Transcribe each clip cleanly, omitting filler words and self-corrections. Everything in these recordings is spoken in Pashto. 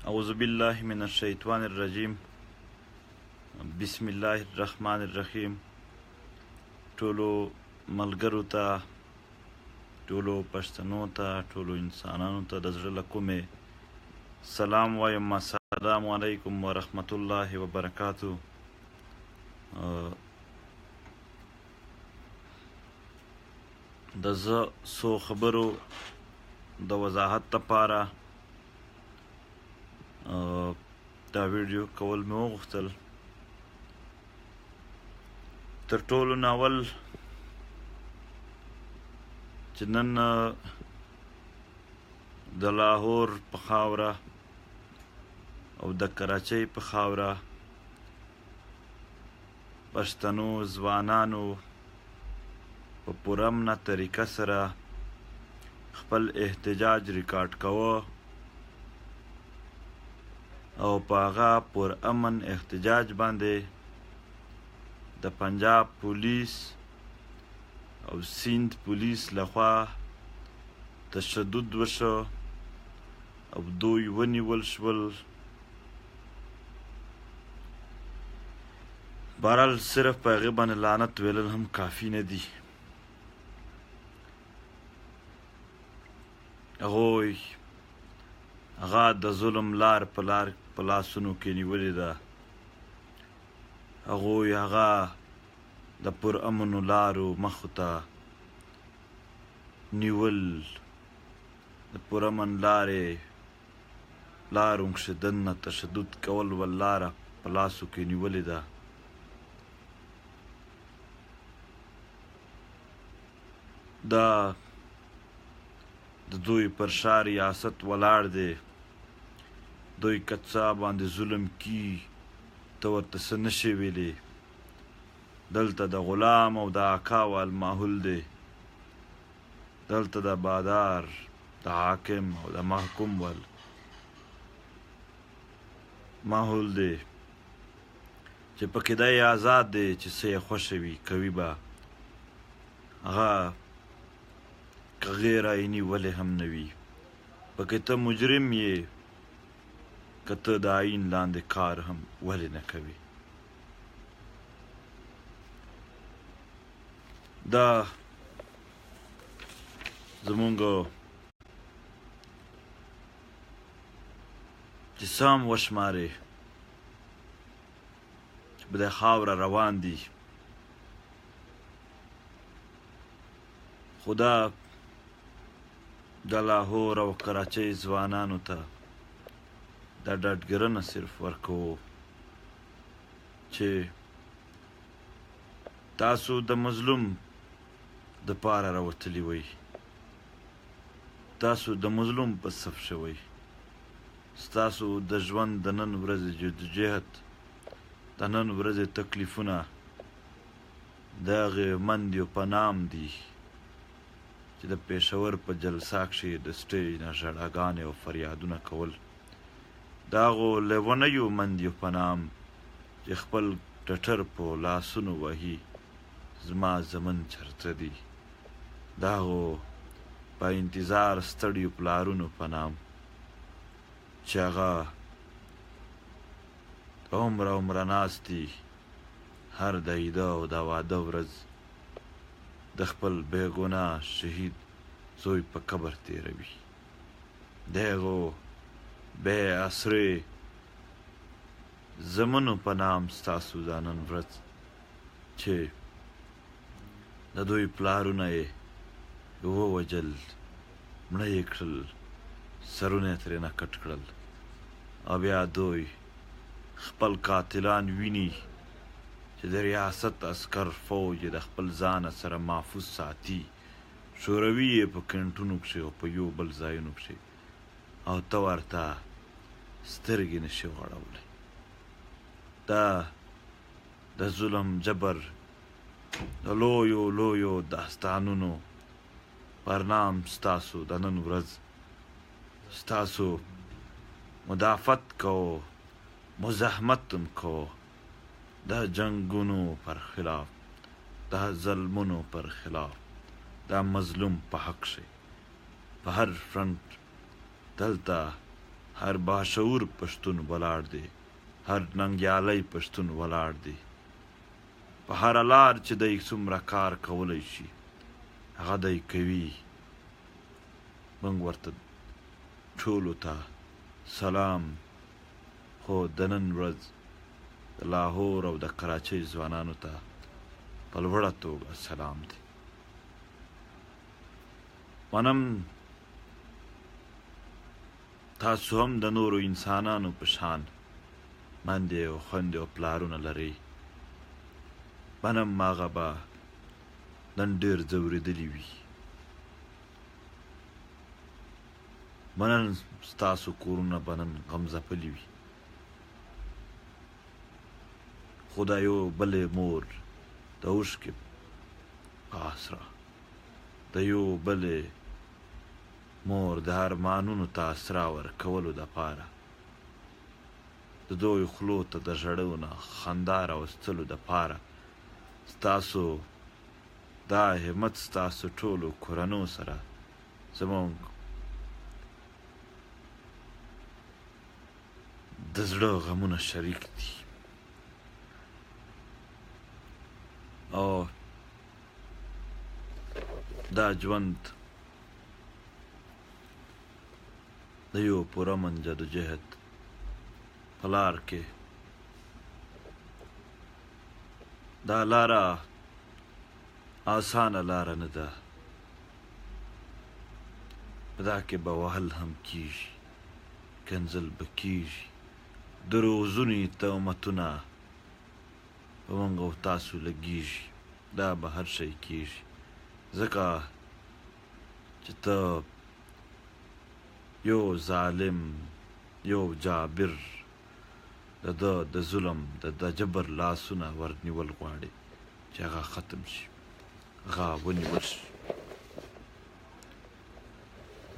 اعوذ بالله من الشیطان الرجیم. بسم الله الرحمن الرحیم. ټولو ملګرو ته، ټولو پښتنو ته، ټولو انسانانو ته د زړه له کومې سلام وایم. السلام علیکم ورحمت الله وبرکاتو. د زه څو خبرو د وضاحت لپاره دا ویډیو کول مې وغوښتل. تر ټولو ناول چې نن د لاهور په خاوره او د کراچۍ په خاوره پښتنو ځوانانو په پرامنه طریقه سره خپل احتجاج ریکارډ کوه او په هغه پر امن احتجاج باندې د پنجاب پولیس او سیند پولیس لخوا تشدد وشو او دوی ونیول شول. بهرحال صرف په هغې باندې لعنت ویلل هم کافي نه دي. هغوی هغه د ظلم لار په لاسونو کې نیولې ده. هغوی هغه د پرامنو لارو مخو ته نیول، د پرامن لارو کښېدنه تشدد کول واللاره په لاسو کې نیولې ده. دا د دوی پر شا ریاست ولاړ دی. دوی که څه باندې ظلم کی ته ورته څه نشي ویلی. دلته د غلام او د اکا وال ماحول دی. دلته د بادار، د حاکم او د محکوم وال ماحول دی چې پکې دی آزاد دی چې څه یې خوښه وي کوي به. هغه که غیر آیني ولې هم نه وي. پکې ته مجرم یې که ته د آیین لاندې کار هم ولې نه کوي. دا زمونږ چې څه هم وشمارې چې په دې خاوره روان دي، خو دا د لاهور او کراچۍ ځوانانو ته دا ډاډګرنه صرف ورکوو چې تاسو د مظلوم د پاره راوتلي وئ. تاسو د مظلوم په صف شوئ. ستاسو د ژوند د نن ورځې جدوجهد، د نن ورځې تکلیفونه د هغې مندیو په نام دي چې د پېښور په جلسه کښې د سټېج نه ژړاګانې او فریادونه کول. د هغو لیونیو مندیو په نام چې خپل ټټر په لاسونو وهي زما زمن چرته دي. د هغو په انتظار ستړیو پلارونو په نام چې هغه عمره ناست دي هر د عیده او د واده ورځ د خپل بېګناه شهید زوی په قبر تېروي. د هغو بې عصرې زمنو په نام ستاسو دا نن ورځ چې د دوی پلارونه یې ووژل، مړه یې کړل، سرونه یې ترېنه کټ کړل، او بیا دوی خپل قاتلان ویني چې د ریاست عسکر فوج یې د خپل ځانه سره محفوظ ساتي، شوروي یې په کینټونو کښې او په یو بل ځایونو کښې، او ته ورته سترګې نشي غړولی. دا د ظلم جبر د لویو داستانونو پر نام ستاسو د نن ورځ ستاسو مدافعت کوو، مزاحمت هم کوو د جنګونو پر خلاف، د ظلمونو پر خلاف، د مظلوم په حق شي. په هر فرنټ دلته هر باشعور پښتون ولاړ دی، هر ننګیالی پښتون ولاړ دی. په هره لار چې دی څومره کار کولی شي هغه دی کوي. موږ ورته ټولو ته سلام. خو د نن ورځ د لاهور او د کراچۍ ځوانانو ته په لوړه توګه سلام دی. منم تاسو هم د نورو انسانانو په شان مندې او خویندې او پلارونه لرئ. منم هغه به نن ډېر ځورېدلي وي. منم ستاسو کورونه به نن غمځپلي وي. خو د یو بلې مور د اوښکې په اسره، د یو بلې مور د ارمانونو ته اسره ورکولو دپاره، د دوی خولو ته د ژړو نه خندا راوستلو دپاره ستاسو دا همت ستاسو ټولو کورنو سره زموږ د زړه غمونه شریک دي. او دا ژوند د یو پرامن جدوجهد په لار کې دا لاره آسانه لاره نه ده. په دا کې به وهل هم کېږي، کنځل به کېږي، د روزنې تهمتونه په موږ او تاسو لګېږي. دا به هر شی کېږي ځکه چې ته یو ظالم، یو جابر د ظلم د جبر لاسونه ورنیول غواړي چې هغه ختم شي، هغه ونیول شي.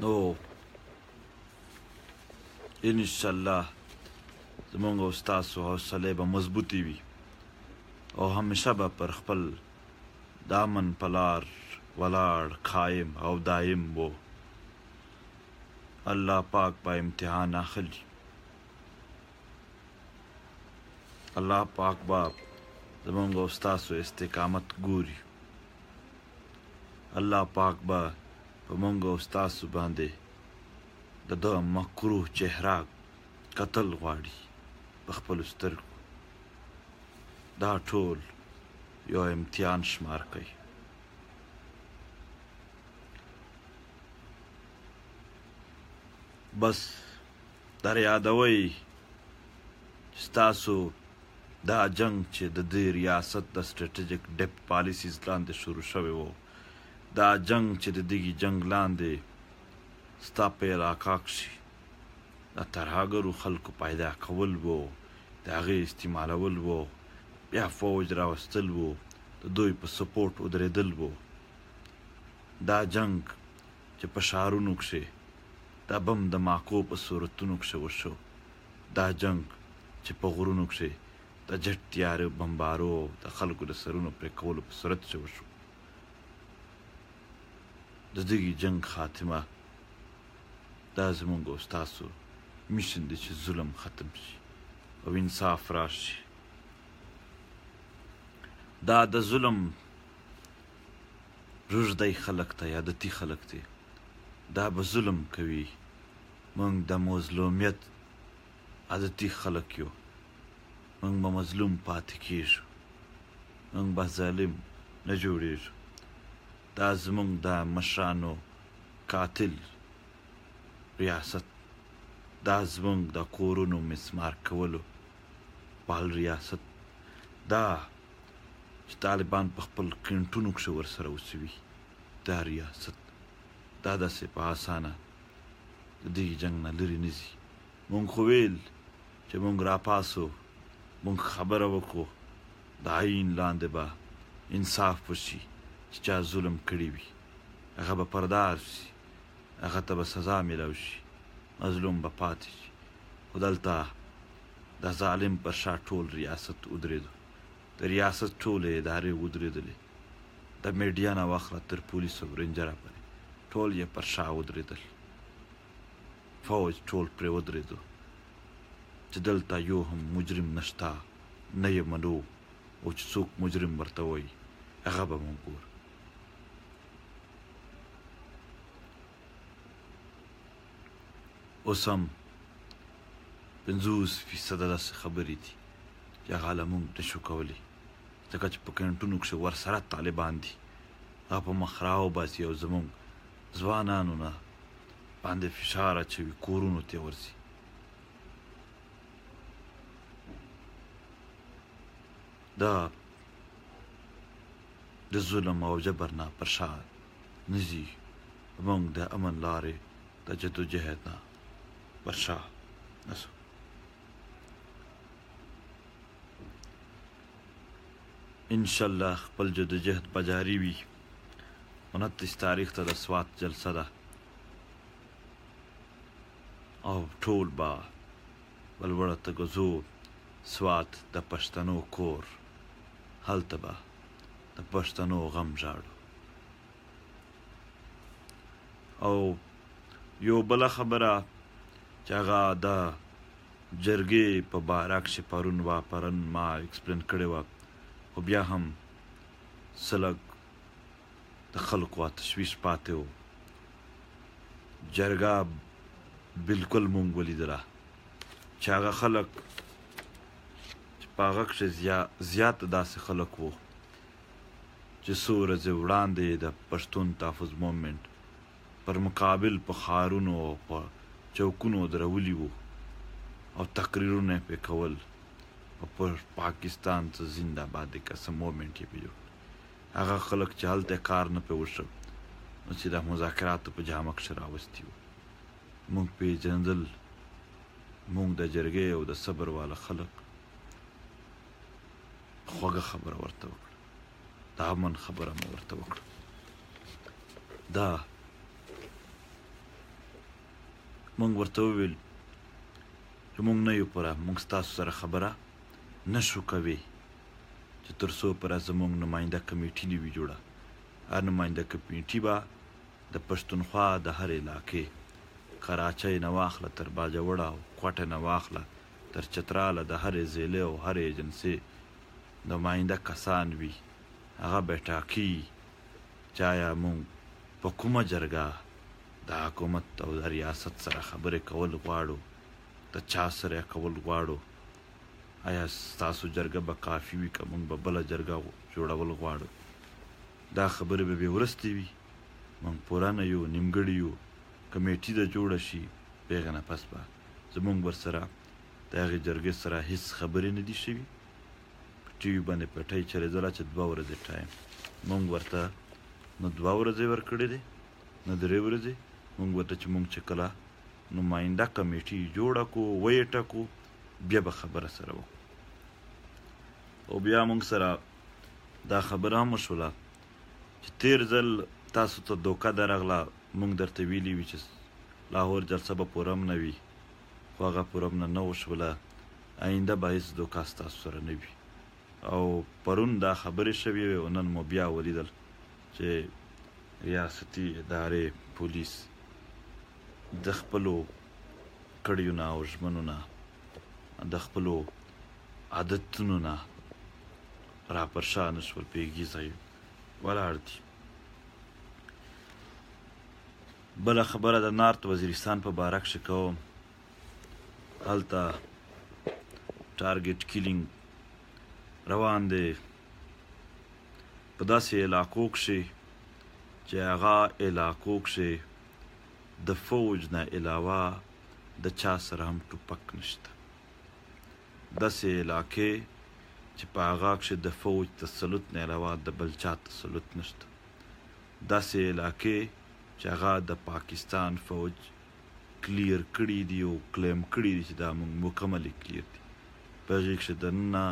نو انشاءالله زموږ او ستاسو حوصلې به مضبوطې وي او همیشه به پر خپل د امن په لار ولاړ، قایم او دایم و. الله پاک به امتحان اخلي. الله پاک به زموږ او ستاسو استقامت ګوري. الله پاک به په موږ او ستاسو باندې د ده مکروه چهره کتل غواړي په خپلو سترګو. دا ټول یو امتحان شمار کوي. بس در یادوئ چې ستاسو دا جنگ چې د دې ریاست د سټریټیجک ډیپټ پالیسیز لاندې شروع شوی و، دا جنگ چې د دغې جنگ لاندې ستا په علاقه کښې د ترهګرو خلکو پیدا کول و، د هغې استعمالول و، بیا فوج راوستل و، د دوی په سپورټ ودرېدل و. دا جنگ چې په ښارونو کښې د بم د ماکو په صورتونو کښې وشو، دا جنگ چې په غرونو کښې د جټ تیارې بمبارو د خلکو د سرونو پرې کولو په صورت کښې وشو، د دغې جنگ خاتمه دا زموږ او ستاسو میشن دی چې ظلم ختم شي او انصاف راشي. دا د ظلم روږدی خلک ته یا عادتي خلک دی، دا به ظلم کوي. موږ د مظلومیت عادتي خلک یو، موږ به مظلوم پاتې کېږو، موږ به ظالم نه جوړېږو. دا زموږ د مشرانو قاتل ریاست، دا زموږ د کورونو مسمار کولو پال ریاست، دا چې طالبان په خپل کینټونو کښې ورسره اوسوي، دا ریاست دا داسې په اسانه د دغې جنګ نه لرې نه ځي. مونږ خو ویل چې مونږ راپاسو، مونږ خبره وکړو د عین لاندې به انصاف وشي، چې چا ظلم کړی وي هغه به پردار شي، هغه ته به سزا میلاو شي، مظلوم به پاتې شي. خو دلته د ظالم پر شا ټول ریاست ودرېدو، د ریاست ټولې ادارې ودرېدلې، د میډیا نه واخله تر پولیسو رینجره پورې ټول یې پر شا ودرېدل. فوج ټول پرې ودرېدو چې دلته یو هم مجرم نشته نه یې منو او چې څوک مجرم ورته وایي هغه به مونږ ګورو. اوس هم 50% داسې خبرې دي چې هغه له مونږ نشو کولی ځکه چې په کینټونو کښې ورسره طالبان دي هغه په مخ راوباسي او زمونږ ځوانانو نه باندې فشار اچوي کورونو ته ورځي. دا د ظلم او جبر نه پر شا نه ځي زمونږ د امن لارې د جدوجهد نه پر شا نه ځو. انشاءالله خپل جدوجهد به جاري وي. 29 تاریخ ته د سوات جلسه ده او ټول به ولوړه ته ځو. سوات د پښتنو کور، هلته به د پښتنو غم ژاړو. او یو بله خبره چې هغه د جرګې په باره کښې پرون ما اکسپلین کړې وه خو بیا هم څه لږ د خلکو تشویش پاتې و. جرګه بلکل مونږ ولیدله چې هغه خلک چې په هغه کښې زیات داسې خلک وو چې څو ورځې وړاندې د پښتون تحفظ مومنټ پر مقابل په ښارونو او په چوکونو درولي وو او تقریرونه یې پرې کول او پر پاکستان څه زنده باد که څه مومنټ یې پرې جوړ. هغه خلک چې هلته کار نه پرې وشو نو چې د مذاکراتو په جامه کښې راوستي وو. مونږ پېژندل، مونږ د جرګې او د صبر والا خلک خوږه خبره ورته وکړه، د امن خبره مو ورته وکړه. دا مونږ ورته وویل چې مونږ نه یو پوره، مونږ ستاسو سره خبره نه شو کوي چې تر څو پوره زمونږ نماینده کمیټي نه وي جوړه. هر نماینده کمیټي به د پښتونخوا د هر علاقې کراچۍ نه واخله تر باجوړه او کوټه نه واخله تر چتراله د هرې ضلع او هرې ایجنسۍ نماینده کسان وي. هغه به ټاکي چې آیا مونږ په کومه جرګه د حکومت او د ریاست سره خبرې کول غواړو، د چا سره یې کول غواړو، آیا ستاسو جرګه به کافي وي که مونږ به بله جرګه جوړول غواړو. دا خبرې به بې وروستې وي. مونږ پوره نه یو، نیمګړي یو. کمیټي ده جوړه شي، د هغې نه پس به زمونږ ورسره د هغې جرګې سره هېڅ خبرې نه دي شوي. په ټي وي باندې پټۍ چلېدله چې 2 ورځې ټایم. مونږ ورته نه 2 ورځې ورکړې دي نه 3 ورځې. مونږ ورته چې مونږ چې کله نماینده کمیټي جوړه کړو ویې ټاکو بیا به خبره سره وکړو. او بیا مونږ سره دا خبره هم وشوله چې تېر ځل تاسو ته دوکه درغله. مونږ درته ویلي وي چې لاهور جلسه به پوره هم نه وي، خو هغه پوره هم نه وشوله. آینده به هېڅ دوکه ستاسو سره نه وي. او پرون دا خبرې شوې وې او نن مو بیا ولیدل چې ریاستي ادارې پولیس د خپلو کړیو نه او ژمنو نه د خپلو عادتونو نه را پر شا نه شول، په یږي ځای ولاړ دي. بله خبره د نارت وزیرستان په باره کښې کوم. هلته ټارګېټ کیلینګ روان دی په داسې علاقو کښې چې هغه علاقو کښې د فوج نه علاوه د چا سره هم ټوپک نشته. داسې علاقې چې په هغه کښې د فوج تسلط نه علاوه د بل چا تسلط نشته. داسې علاقې چې هغه د پاکستان فوج کلیر کړي دي او کلیم کړي دي چې دا مونږ مکملې کلیر دي. په هغې کښې دننه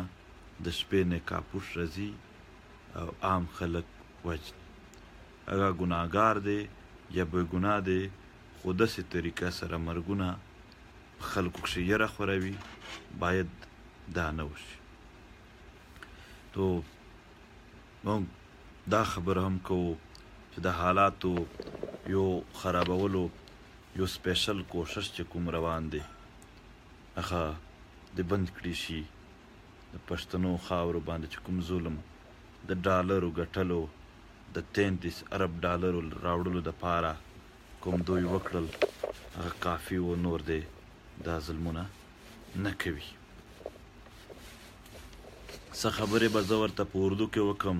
د شپې نه کاپوش راځي او عام خلک وجني. هغه ګناهګار دی یا بې ګناه دی، خو داسې طریقه سره مرګونه په خلکو کښې یره خوروي. باید دا نه وشي. تو مونږ دا خبره هم کوو چې د حالاتو یو خرابولو یو سپیشل کوشش چې کوم روان دی هغه د بند کړي شي د پښتنو خاورو باندې چې کوم ظلم د ډالرو ګټلو د 33 ارب ډالرو راوړلو دپاره کوم دوی وکړل هغه کافي و، نور دی دا ظلمونه نه کوي. څه خبرې به زه ورته په اردو کې وکړم.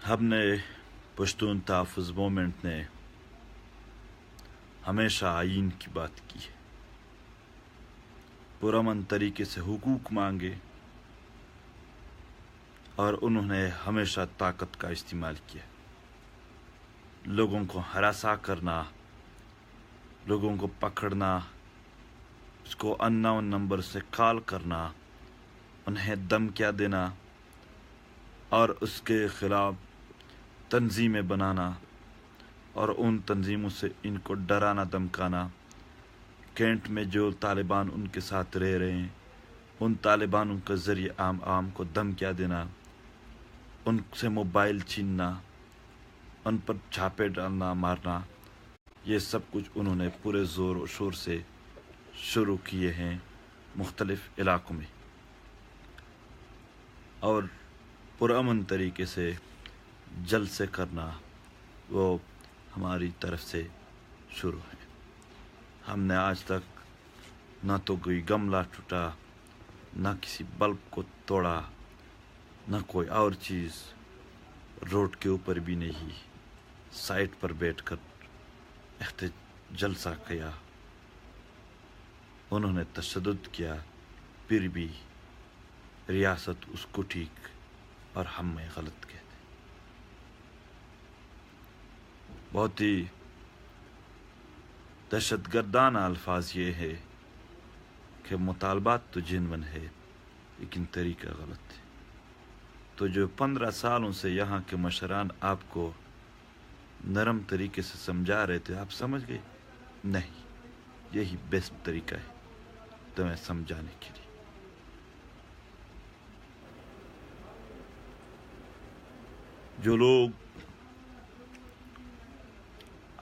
ہم نے پشتون تحفظ مومنٹ نے ہمیشہ آئین کی بات کی ہے، پرامن طریقے سے حقوق مانگے اور انہوں نے ہمیشہ طاقت کا استعمال کیا. لوگوں کو ہراساں کرنا، لوگوں کو پکڑنا، اس کو ان نون نمبر سے کال کرنا، انہیں دھمکیاں دینا اور اس کے خلاف تنظیمیں بنانا اور ان تنظیموں سے ان کو ڈرانا دھمکانا. کینٹ میں جو طالبان ان کے ساتھ رہ رہے ہیں ان طالبانوں کے ذریعے عام کو دھمکیاں دینا، ان سے موبائل چھیننا، ان پر چھاپے ڈالنا، مارنا، یہ سب کچھ انہوں نے پورے زور و شور سے شروع کیے ہیں مختلف علاقوں میں، اور پرامن طریقے سے جلسے کرنا وہ ہماری طرف سے شروع ہے. ہم نے آج تک نہ تو کوئی گملہ ٹوٹا، نہ کسی بلب کو توڑا، نہ کوئی اور چیز، روڈ کے اوپر بھی نہیں، سائٹ پر بیٹھ کر جلسہ کیا. انہوں نے تشدد کیا، پھر بھی ریاست اس کو ٹھیک اور ہم میں غلط کہتے. بہت ہی دہشت گردانہ الفاظ یہ ہے کہ مطالبات تو جنون ہے لیکن طریقہ غلط ہے. تو جو 15 سالوں سے یہاں کے مشران آپ کو نرم طریقے سے سمجھا رہے تھے، آپ سمجھ گئے؟ نہیں، یہی بیسٹ طریقہ ہے تمہیں سمجھانے کے لیے. جو لوگ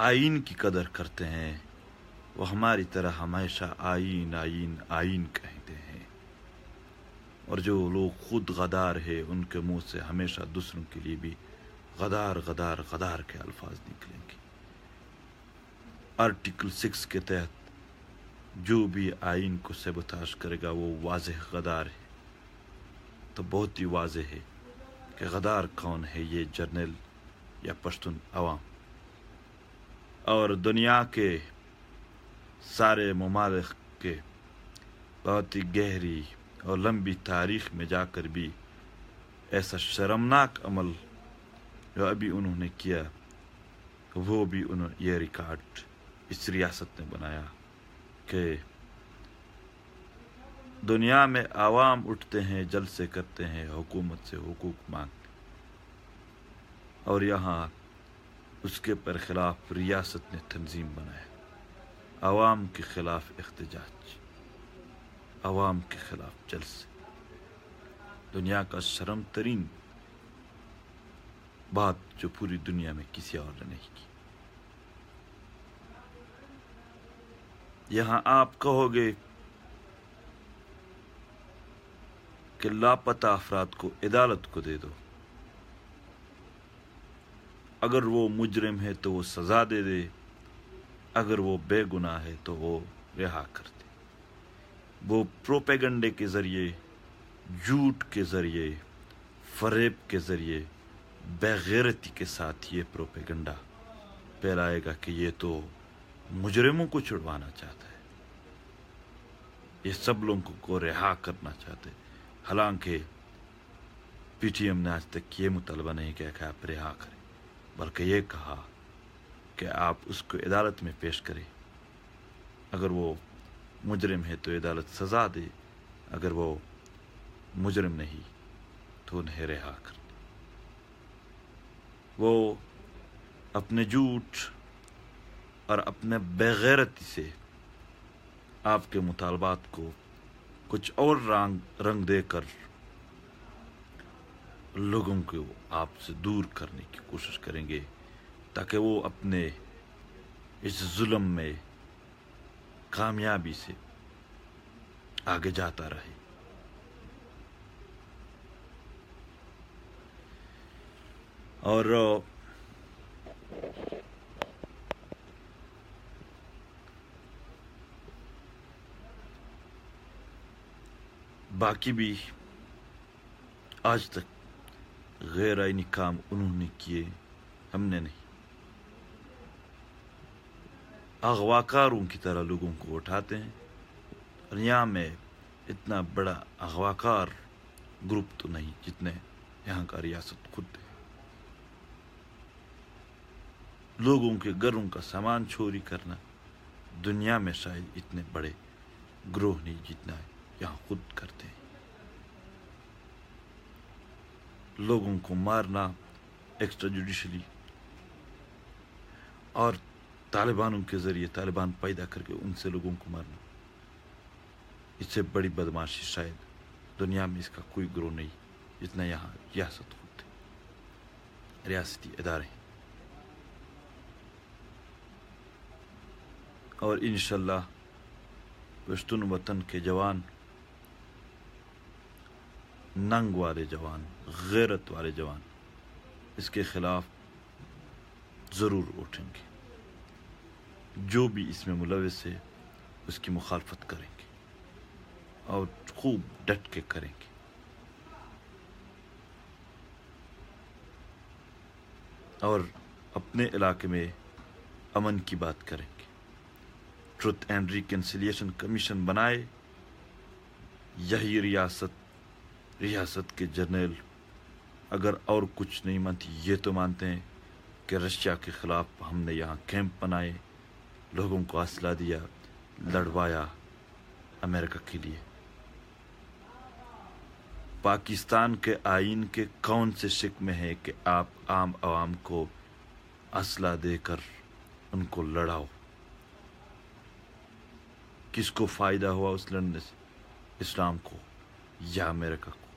آئین کی قدر کرتے ہیں وہ ہماری طرح ہمیشہ آئین آئین آئین کہتے ہیں، اور جو لوگ خود غدار ہے ان کے منہ سے ہمیشہ دوسروں کے لیے بھی غدار غدار غدار کے الفاظ نکلیں گے. آرٹیکل 6 کے تحت جو بھی آئین کو سیبوتاژ کرے گا وہ واضح غدار ہے. تو بہت ہی واضح ہے کہ غدار کون ہے، یہ جرنیل یا پشتون عوام. اور دنیا کے سارے ممالک کے بہت ہی گہری اور لمبی تاریخ میں جا کر بھی ایسا شرمناک عمل جو ابھی انہوں نے کیا وہ بھی یہ ریکارڈ اس ریاست نے بنایا کہ دنیا میں عوام اٹھتے ہیں، جلسے کرتے ہیں، حکومت سے حقوق مانگتے، اور یہاں اس کے پر خلاف ریاست نے تنظیم بنایا، عوام کے خلاف احتجاج، عوام کے خلاف جلسے. دنیا کا شرم ترین بات جو پوری دنیا میں کسی اور نے نہیں کی. یہاں آپ کہو گے کہ لاپتہ افراد کو عدالت کو دے دو، اگر وہ مجرم ہے تو وہ سزا دے دے، اگر وہ بے گناہ ہے تو وہ رہا کر دے. وہ پروپیگنڈے کے ذریعے، جھوٹ کے ذریعے، فریب کے ذریعے، بے غیرتی کے ساتھ یہ پروپیگنڈا پھیلائے گا کہ یہ تو مجرموں کو چھڑوانا چاہتا ہے، یہ سب لوگوں کو رہا کرنا چاہتے. حالانکہ پی ٹی ایم نے آج تک یہ مطالبہ نہیں کیا کہ آپ رہا کریں، بلکہ یہ کہا کہ آپ اس کو عدالت میں پیش کریں. اگر وہ مجرم ہے تو عدالت سزا دے، اگر وہ مجرم نہیں تو انہیں رہا کر دے. وہ اپنے جھوٹ اور اپنے بے غیرتی سے آپ کے مطالبات کو کچھ اور رنگ دے کر لوگوں کو آپ سے دور کرنے کی کوشش کریں گے. تاکہ وہ اپنے اس ظلم میں کامیابی سے آگے جاتا رہے. اور باقی بھی آج تک غیر آئینی کام انہوں نے کیے، ہم نے نہیں. اغواکاروں کی طرح لوگوں کو اٹھاتے ہیں. اور یہاں میں اتنا بڑا اغواکار گروپ تو نہیں جتنے یہاں کا ریاست خود ہے. لوگوں کے گھروں کا سامان چوری کرنا دنیا میں شاید اتنے بڑے گروہ نہیں جتنا یہاں خود کرتے ہیں. لوگوں کو مارنا ایکسٹرا جوڈیشلی اور طالبانوں کے ذریعے طالبان پیدا کر کے ان سے لوگوں کو مارنا، اس سے بڑی بدماشی شاید دنیا میں اس کا کوئی گروہ نہیں جتنا یہاں ریاست خود ہے، ریاستی ادارے. اور انشاءاللہ پشتون وطن کے جوان، ننگ والے جوان، غیرت والے جوان اس کے خلاف ضرور اٹھیں گے. جو بھی اس میں ملوث ہے اس کی مخالفت کریں گے اور خوب ڈٹ کے کریں گے. اور اپنے علاقے میں امن کی بات کریں گے. ٹروتھ اینڈ ریکنسیلیشن کمیشن بنائے. یہی ریاست کے جرنیل اگر اور کچھ نہیں مانتی یہ تو مانتے ہیں کہ رشیا کے خلاف ہم نے یہاں کیمپ بنائے، لوگوں کو اسلحہ دیا، لڑوایا امریکہ کے لیے. پاکستان کے آئین کے کون سے شک میں ہے کہ آپ عام عوام کو اسلحہ دے کر ان کو لڑاؤ؟ کس کو فائدہ ہوا اس لڑنے سے؟ اسلام کو یا امریکہ کو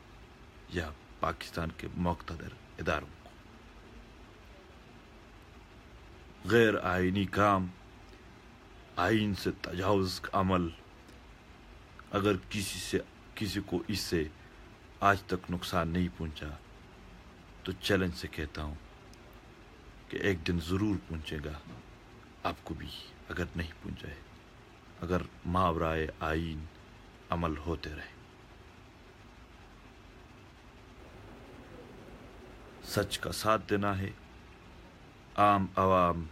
یا پاکستان کے مقتدر اداروں کو؟ غیر آئینی کام، آئین سے تجاوز کا عمل، اگر کسی کو اس سے آج تک نقصان نہیں پہنچا تو چیلنج سے کہتا ہوں کہ ایک دن ضرور پہنچے گا آپ کو بھی، اگر نہیں پہنچائے، اگر ماورائے آئین عمل ہوتے رہے. سچ کا ساتھ دینا ہے. عام عوام،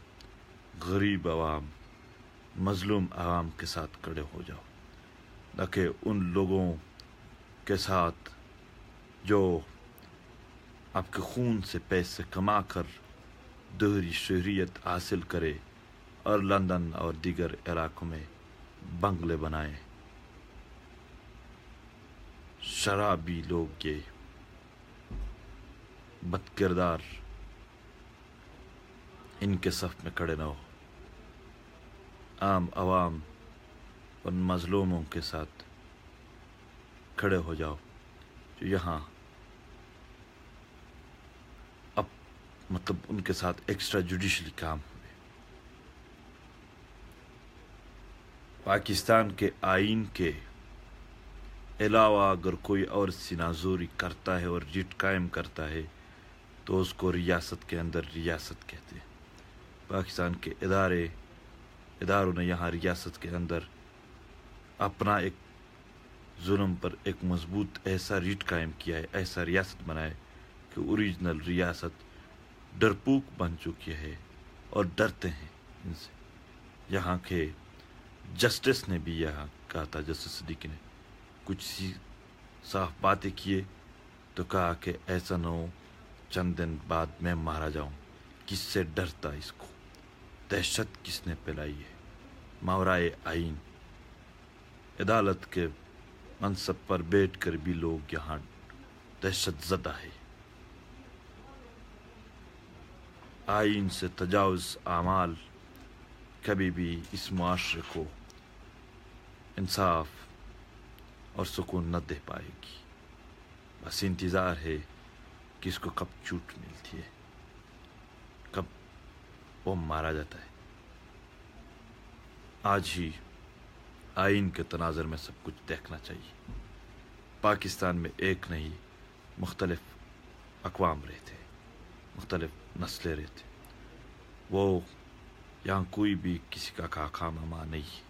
غریب عوام، مظلوم عوام کے ساتھ کھڑے ہو جاؤ، نہ کہ ان لوگوں کے ساتھ جو آپ کے خون سے پیسے کما کر دوہری شہریت حاصل کرے اور لندن اور دیگر علاقوں میں بنگلے بنائے. شرابی لوگ، یہ بد کردار، ان کے صف میں کھڑے نہ ہو. عام عوام ان مظلوموں کے ساتھ کھڑے ہو جاؤ جو یہاں اب مطلب ان کے ساتھ ایکسٹرا جوڈیشلی کام ہوئے. پاکستان کے آئین کے علاوہ اگر کوئی اور سینازوری کرتا ہے اور ریٹ قائم کرتا ہے تو اس کو ریاست کے اندر ریاست کہتے ہیں. پاکستان کے اداروں نے یہاں ریاست کے اندر اپنا ایک ظلم پر ایک مضبوط ایسا ریٹ قائم کیا ہے، ایسا ریاست بنائے کہ اوریجنل ریاست ڈرپوک بن چکی ہے اور ڈرتے ہیں ان سے. یہاں کے جسٹس نے بھی یہاں کہا تھا، جسٹس صدیقی نے کچھ صاف باتیں کیے تو کہا کہ ایسا نہ ہو چند دن بعد میں مارا جاؤں. کس سے ڈرتا اس کو؟ دہشت کس نے پھیلائی ہے؟ ماورائے آئین عدالت کے منصب پر بیٹھ کر بھی لوگ یہاں دہشت زدہ ہے. آئین سے تجاوز اعمال کبھی بھی اس معاشرے کو انصاف اور سکون نہ دے پائے گی. بس انتظار ہے کہ اس کو کب چوٹ ملتی ہے، کب وہ مارا جاتا ہے۔ آج ہی آئین کے تناظر میں سب کچھ دیکھنا چاہیے۔ پاکستان میں ایک نہیں مختلف اقوام رہتے، مختلف نسلیں رہتے، وہ یہاں کوئی بھی کسی کا خامہ نہیں۔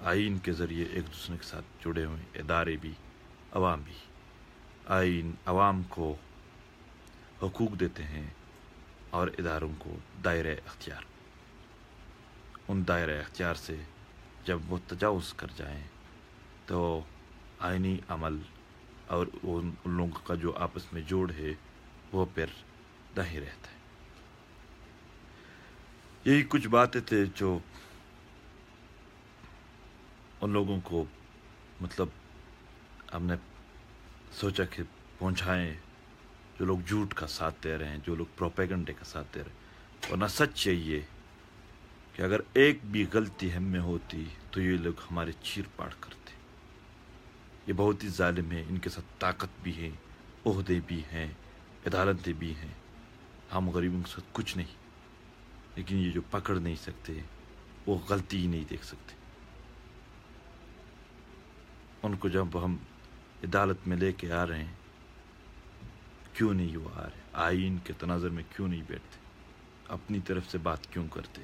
آئین کے ذریعے ایک دوسرے کے ساتھ جڑے ہوئے ادارے بھی، عوام بھی۔ آئین عوام کو حقوق دیتے ہیں اور اداروں کو دائرہ اختیار۔ ان دائرہ اختیار سے جب وہ تجاوز کر جائیں تو آئینی عمل اور ان لوگوں کا جو آپس میں جوڑ ہے وہ پھر نہیں رہتا ہے۔ یہی کچھ باتیں تھے جو ان لوگوں کو مطلب ہم نے سوچا کہ پہنچائیں، جو لوگ جھوٹ کا ساتھ دے رہے ہیں، جو لوگ پروپیگنڈے کا ساتھ دے رہے ہیں۔ ورنہ سچ یہ کہ اگر ایک بھی غلطی ہم میں ہوتی تو یہ لوگ ہمارے چیر پاڑ کرتے۔ یہ بہت ہی ظالم ہیں، ان کے ساتھ طاقت بھی ہے، عہدے بھی ہیں، عدالتیں بھی ہیں۔ ہم غریبوں کے ساتھ کچھ نہیں، لیکن یہ جو پکڑ نہیں سکتے، وہ غلطی ہی نہیں دیکھ سکتے۔ ان کو جب ہم عدالت میں لے کے آ رہے ہیں، کیوں نہیں وہ آ رہے؟ آئین کے تناظر میں کیوں نہیں بیٹھتے؟ اپنی طرف سے بات کیوں کرتے؟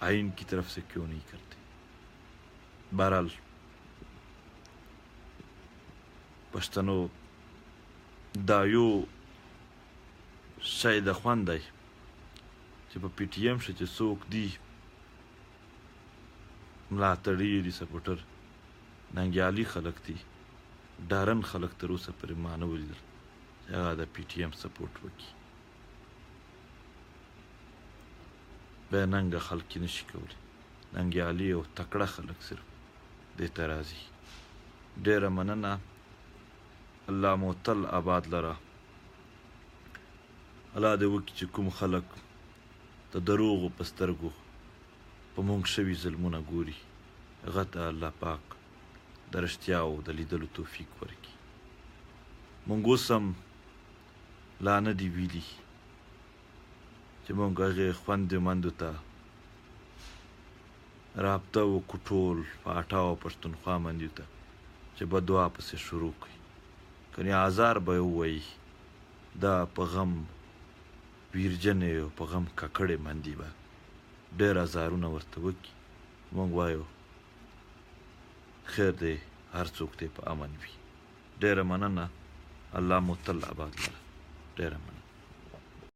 آئین کی طرف سے کیوں نہیں کرتے؟ بہرحال پښتنو دا یو شی د خوند دی چې په پی ټی ایم ښه چې څوک دی ملاتړي دي، سپورټر ننګیالي خلک دي، ډارن خلک تر اوسه پورې ما نه ولیدل چې هغه د پی ټی ایم سپورټ وکړي. بیا ننګه خلک یې نشي کولی، ننګیالي او تکړه خلک صرف دې ته راځي. ډېره مننه. الله مو تل آباد لره. الله دې وکړي چې کوم خلک د دروغو په سترګو په مونږ شوي ظلمونه ګوري، هغه ته الله پاک د رښتیاو د لیدلو توفیق ورکړي. مونږ اوس هم لا نه دي ویلي چې مونږ هغې خویندو میندو ته رابطه وکړو، ټول په اټا او پښتونخوا میندو ته چې بدعا پسې شروع کړي. کنې آزار به یې ووایي دا په غم ویرجنې او په غم ککړې میندې به ډېر آزارونه ورته وکړي. مونږ وایو خیر دی، هر څوک دی په امن وي. ډېره مننه. الله مو تل آباد لره. ډېره مننه.